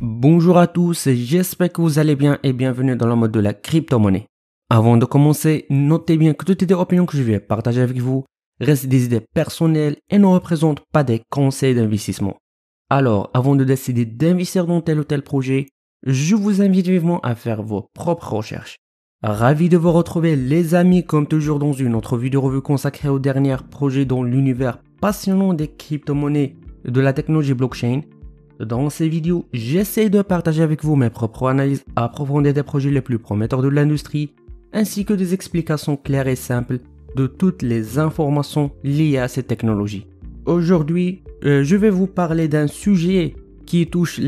Bonjour à tous, j'espère que vous allez bien et bienvenue dans le mode de la crypto-monnaie. Avant de commencer, notez bien que toutes les opinions que je vais partager avec vous restent des idées personnelles et ne représentent pas des conseils d'investissement. Alors, avant de décider d'investir dans tel ou tel projet, je vous invite vivement à faire vos propres recherches. Ravi de vous retrouver les amis comme toujours dans une autre vidéo revue consacrée aux derniers projets dans l'univers passionnant des crypto-monnaies et de la technologie blockchain. Dans ces vidéos, j'essaie de partager avec vous mes propres analyses approfondies des projets les plus prometteurs de l'industrie, ainsi que des explications claires et simples de toutes les informations liées à ces technologies. Aujourd'hui, je vais vous parler d'un sujet qui touche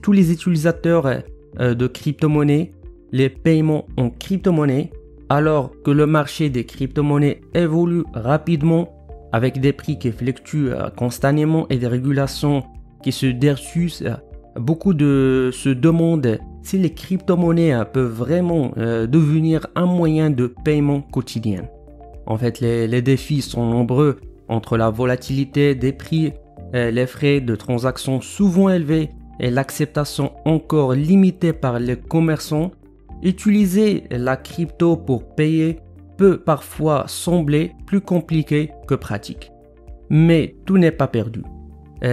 tous les utilisateurs de crypto-monnaies, les paiements en crypto-monnaie, alors que le marché des crypto-monnaies évolue rapidement avec des prix qui fluctuent constamment et des régulations qui se versus. Beaucoup se demandent si les crypto-monnaies peuvent vraiment devenir un moyen de paiement quotidien. En fait, les défis sont nombreux entre la volatilité des prix, les frais de transaction souvent élevés et l'acceptation encore limitée par les commerçants. Utiliser la crypto pour payer peut parfois sembler plus compliqué que pratique. Mais tout n'est pas perdu.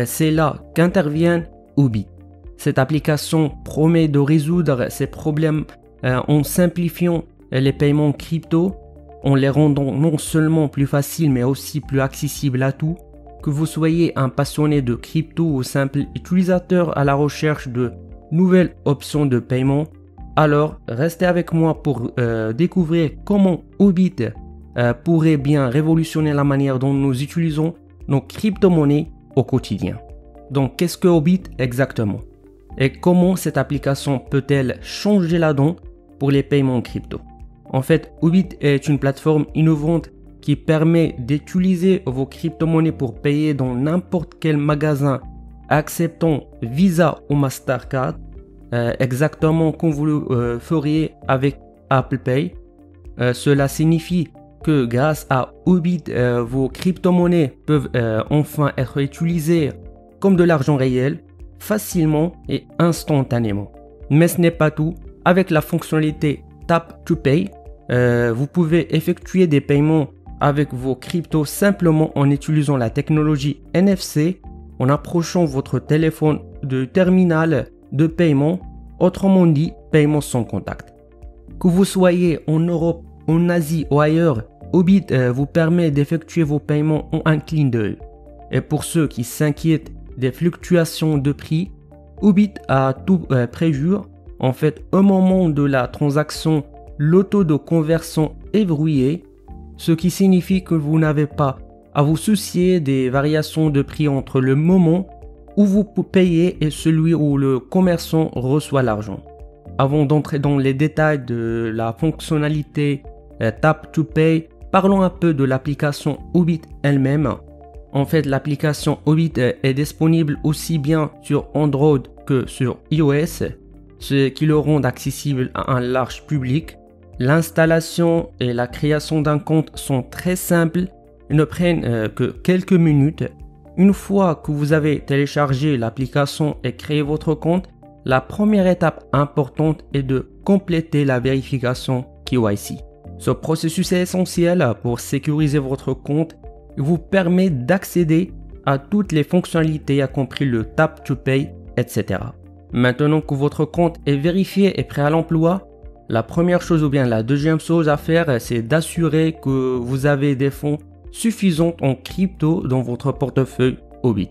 C'est là qu'intervient Ubit. Cette application promet de résoudre ces problèmes en simplifiant les paiements crypto, en les rendant non seulement plus faciles mais aussi plus accessibles à tous. Que vous soyez un passionné de crypto ou simple utilisateur à la recherche de nouvelles options de paiement, alors restez avec moi pour découvrir comment Ubit pourrait bien révolutionner la manière dont nous utilisons nos crypto-monnaies au quotidien. Donc qu'est-ce que Ubit exactement? Et comment cette application peut-elle changer la donne pour les paiements crypto? En fait, Ubit est une plateforme innovante qui permet d'utiliser vos crypto-monnaies pour payer dans n'importe quel magasin acceptant Visa ou Mastercard, exactement comme vous le feriez avec Apple Pay. Cela signifie que grâce à Ubit, vos crypto-monnaies peuvent enfin être utilisées comme de l'argent réel, facilement et instantanément. Mais ce n'est pas tout. Avec la fonctionnalité Tap to Pay, vous pouvez effectuer des paiements avec vos cryptos simplement en utilisant la technologie NFC, en approchant votre téléphone de terminal de paiement, autrement dit, paiement sans contact. Que vous soyez en Europe, en Asie ou ailleurs, Ubit vous permet d'effectuer vos paiements en un clin d'œil. Et pour ceux qui s'inquiètent des fluctuations de prix, Ubit a tout prévu. En fait, au moment de la transaction, le taux de conversion est verrouillé, ce qui signifie que vous n'avez pas à vous soucier des variations de prix entre le moment où vous payez et celui où le commerçant reçoit l'argent. Avant d'entrer dans les détails de la fonctionnalité Tap to Pay, parlons un peu de l'application Ubit elle-même. En fait, l'application Ubit est disponible aussi bien sur Android que sur iOS, ce qui le rend accessible à un large public. L'installation et la création d'un compte sont très simples et ne prennent que quelques minutes. Une fois que vous avez téléchargé l'application et créé votre compte, la première étape importante est de compléter la vérification KYC. Ce processus est essentiel pour sécuriser votre compte et vous permet d'accéder à toutes les fonctionnalités, y compris le Tap to Pay, etc. Maintenant que votre compte est vérifié et prêt à l'emploi, la première chose ou bien la deuxième chose à faire, c'est d'assurer que vous avez des fonds suffisants en crypto dans votre portefeuille Ubit.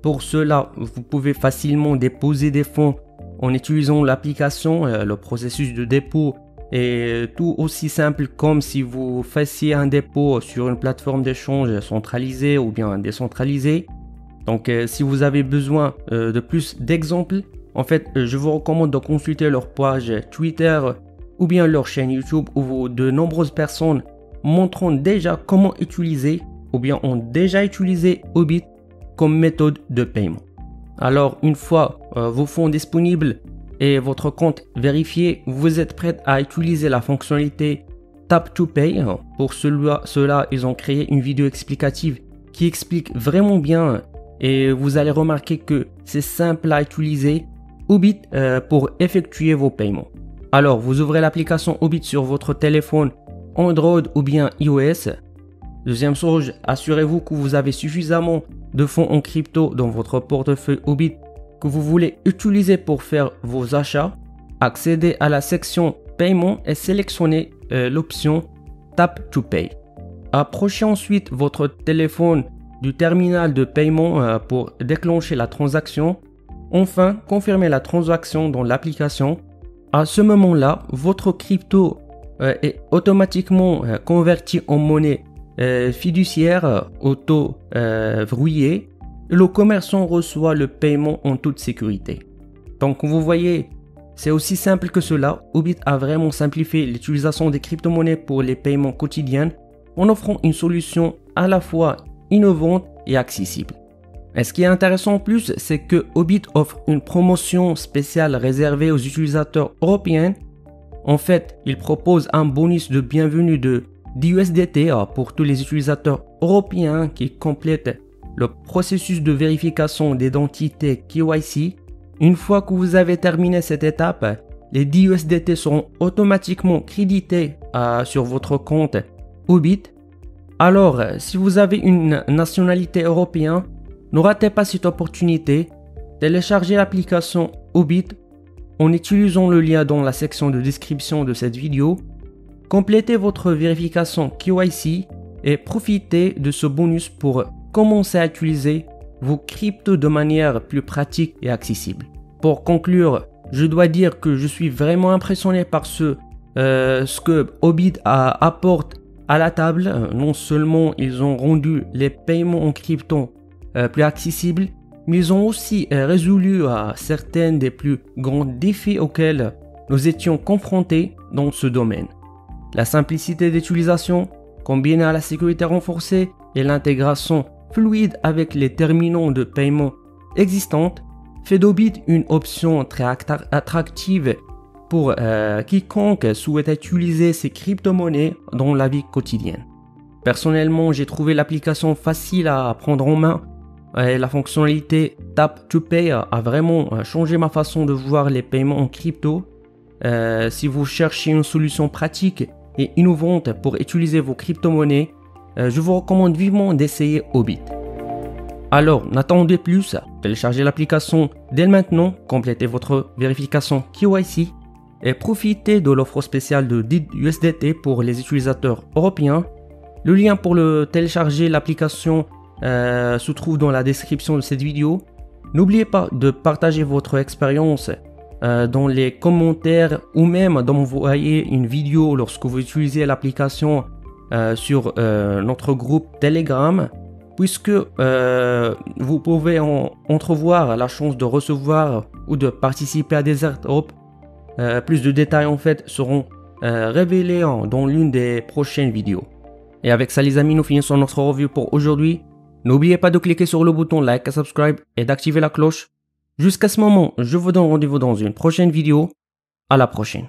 Pour cela, vous pouvez facilement déposer des fonds en utilisant l'application. Le processus de dépôt est tout aussi simple comme si vous fassiez un dépôt sur une plateforme d'échange centralisée ou bien décentralisée. Donc si vous avez besoin de plus d'exemples, en fait je vous recommande de consulter leur page Twitter ou bien leur chaîne YouTube où de nombreuses personnes montrent déjà comment utiliser ou bien ont déjà utilisé Ubit comme méthode de paiement. Alors une fois vos fonds disponibles et votre compte vérifié, vous êtes prêt à utiliser la fonctionnalité Tap to Pay. Pour cela, ils ont créé une vidéo explicative qui explique vraiment bien et vous allez remarquer que c'est simple à utiliser Obit pour effectuer vos paiements. Alors, vous ouvrez l'application Obit sur votre téléphone Android ou bien iOS. Deuxième chose, assurez-vous que vous avez suffisamment de fonds en crypto dans votre portefeuille Obit que vous voulez utiliser pour faire vos achats. Accédez à la section Paiement et sélectionnez l'option Tap to Pay. Approchez ensuite votre téléphone du terminal de paiement pour déclencher la transaction. Enfin, confirmez la transaction dans l'application. À ce moment-là, votre crypto est automatiquement converti en monnaie fiduciaire au taux verrouillé. Le commerçant reçoit le paiement en toute sécurité. Donc vous voyez, c'est aussi simple que cela. Obit a vraiment simplifié l'utilisation des crypto-monnaies pour les paiements quotidiens en offrant une solution à la fois innovante et accessible. Et ce qui est intéressant en plus, c'est que Obit offre une promotion spéciale réservée aux utilisateurs européens. En fait, il propose un bonus de bienvenue de 10 USDT pour tous les utilisateurs européens qui complètent le processus de vérification d'identité KYC. Une fois que vous avez terminé cette étape, les 10 USDT seront automatiquement crédités sur votre compte Obit. Alors, si vous avez une nationalité européenne, ne ratez pas cette opportunité. Téléchargez l'application Obit en utilisant le lien dans la section de description de cette vidéo. Complétez votre vérification KYC et profitez de ce bonus pour commencer à utiliser vos cryptos de manière plus pratique et accessible. Pour conclure, je dois dire que je suis vraiment impressionné par ce que Obit apporte à la table. Non seulement ils ont rendu les paiements en crypto plus accessibles, mais ils ont aussi résolu certains des plus grands défis auxquels nous étions confrontés dans ce domaine. La simplicité d'utilisation, combinée à la sécurité renforcée et l'intégration fluide avec les terminaux de paiement existants, fait d'Obit une option très attractive pour quiconque souhaite utiliser ces crypto-monnaies dans la vie quotidienne. Personnellement, j'ai trouvé l'application facile à prendre en main et la fonctionnalité Tap to Pay a vraiment changé ma façon de voir les paiements en crypto. Si vous cherchez une solution pratique et innovante pour utiliser vos crypto-monnaies, je vous recommande vivement d'essayer Obit. Alors, n'attendez plus, téléchargez l'application dès maintenant, complétez votre vérification KYC et profitez de l'offre spéciale de 10 USDT pour les utilisateurs européens. Le lien pour télécharger l'application se trouve dans la description de cette vidéo. N'oubliez pas de partager votre expérience dans les commentaires ou même d'envoyer une vidéo lorsque vous utilisez l'application sur notre groupe Telegram, puisque vous pouvez entrevoir la chance de recevoir ou de participer à des airdrops. Plus de détails en fait seront révélés dans l'une des prochaines vidéos. Et avec ça les amis, nous finissons notre review pour aujourd'hui. N'oubliez pas de cliquer sur le bouton like et subscribe et d'activer la cloche. Jusqu'à ce moment, je vous donne rendez-vous dans une prochaine vidéo. À la prochaine.